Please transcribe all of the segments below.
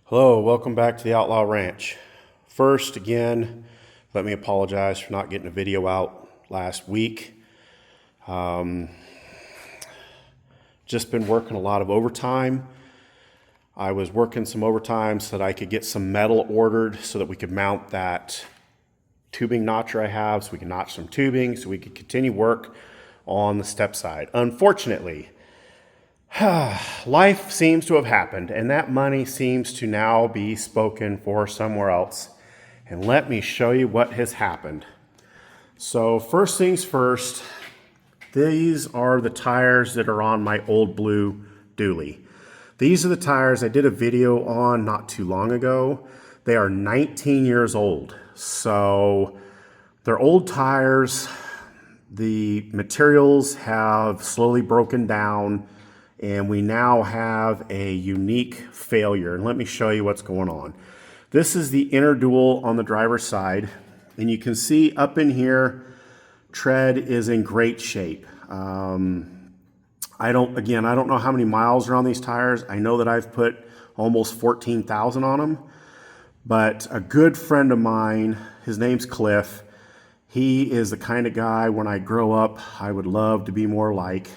Hello, welcome back to the Outlaw Ranch. First, again, let me apologize for not getting a video out last week. Just been working a lot of overtime. I was working some overtime so that I could get some metal ordered so that we could mount that tubing notcher I have, so we can notch some tubing, so we could continue work on the step side. Unfortunately, life seems to have happened, and that money seems to now be spoken for somewhere else. And let me show you what has happened. So first things first, these are the tires that are on my old blue dually. These are the tires I did a video on not too long ago. They are 19 years old. So they're old tires. The materials have slowly broken down, and we now have a unique failure. And let me show you what's going on. This is the inner dual on the driver's side, and you can see up in here, tread is in great shape. I don't know how many miles are on these tires. I know that I've put almost 14,000 on them, but a good friend of mine, his name's Cliff, he is the kind of guy when I grow up, I would love to be more like.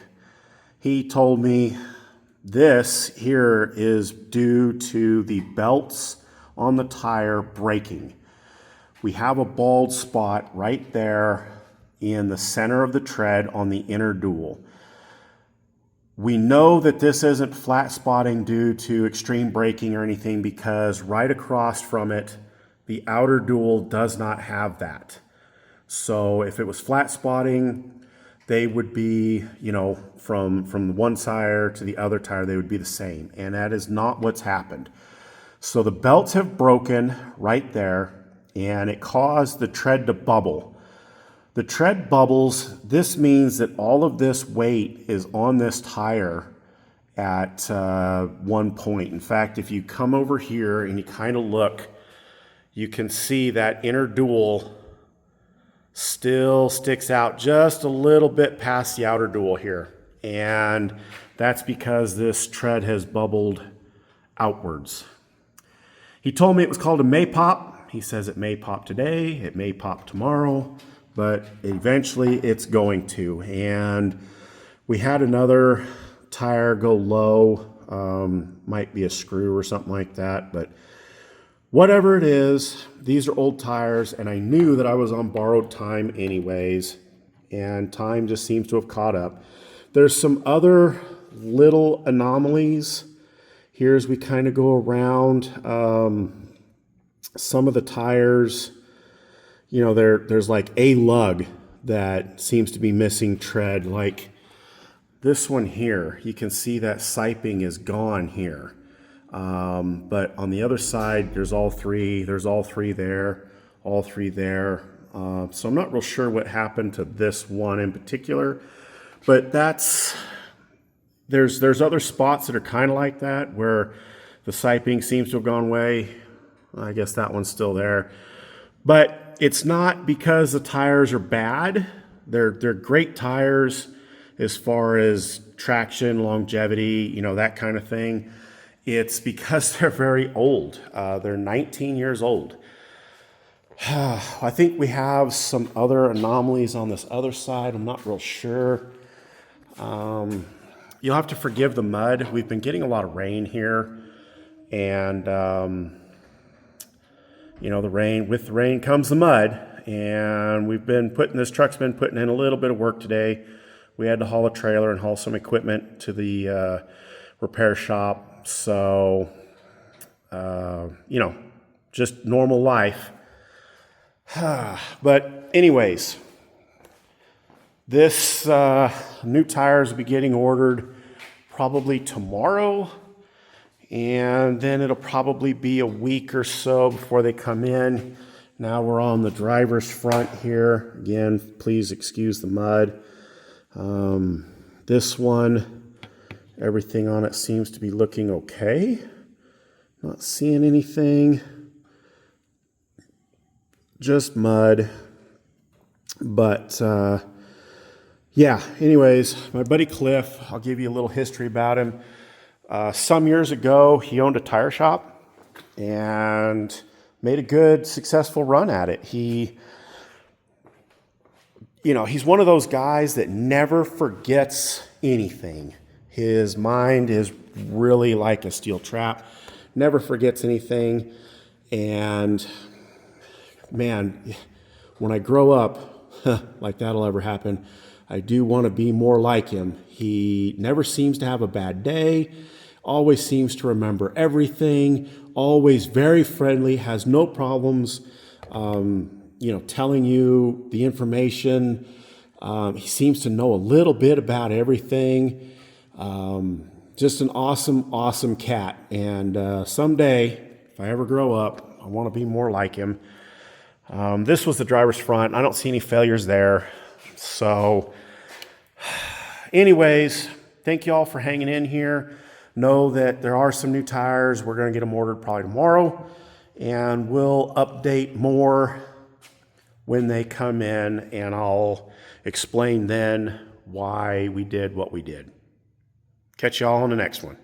He told me this here is due to the belts on the tire breaking. We have a bald spot right there in the center of the tread on the inner dual. We know that this isn't flat spotting due to extreme braking or anything, because right across from it, the outer dual does not have that. So if it was flat spotting, they would be, from one tire to the other tire, they would be the same. And that is not what's happened. So the belts have broken right there, and it caused the tread to bubble. The tread bubbles. This means that all of this weight is on this tire at one point. In fact, if you come over here and you kind of look, you can see that inner dual still sticks out just a little bit past the outer dual here. And that's because this tread has bubbled outwards. He told me it was called a may pop. He says it may pop today, it may pop tomorrow, but eventually it's going to. And we had another tire go low, might be a screw or something like that, but whatever it is, these are old tires, and I knew that I was on borrowed time anyways, and time just seems to have caught up. There's some other little anomalies here as we kind of go around. Some of the tires, there's like a lug that seems to be missing tread. Like this one here, you can see that siping is gone here. But on the other side, there's all three there, all three there. So I'm not real sure what happened to this one in particular, but there's other spots that are kind of like that where the siping seems to have gone away. I guess that one's still there, but it's not because the tires are bad. They're great tires as far as traction, longevity, that kind of thing. It's because they're very old. They're 19 years old. I think we have some other anomalies on this other side. I'm not real sure. You'll have to forgive the mud. We've been getting a lot of rain here. And, with the rain comes the mud. And this truck's been putting in a little bit of work today. We had to haul a trailer and haul some equipment to the repair shop. So, just normal life. But anyways, this new tires will be getting ordered probably tomorrow. And then it'll probably be a week or so before they come in. Now we're on the driver's front here. Again, please excuse the mud. This one, everything on it seems to be looking okay. Not seeing anything. Just mud. But, anyways, my buddy Cliff, I'll give you a little history about him. Some years ago, he owned a tire shop. and made a good, successful run at it. He's one of those guys that never forgets anything. His mind is really like a steel trap, never forgets anything. And man, when I grow up, like that'll ever happen, I do want to be more like him. He never seems to have a bad day, always seems to remember everything, always very friendly, has no problems, telling you the information. He seems to know a little bit about everything. Just an awesome, awesome cat. And someday, if I ever grow up, I want to be more like him. This was the driver's front. I don't see any failures there. So anyways, thank you all for hanging in here. Know that there are some new tires. We're going to get them ordered probably tomorrow, and we'll update more when they come in, and I'll explain then why we did what we did. Catch y'all on the next one.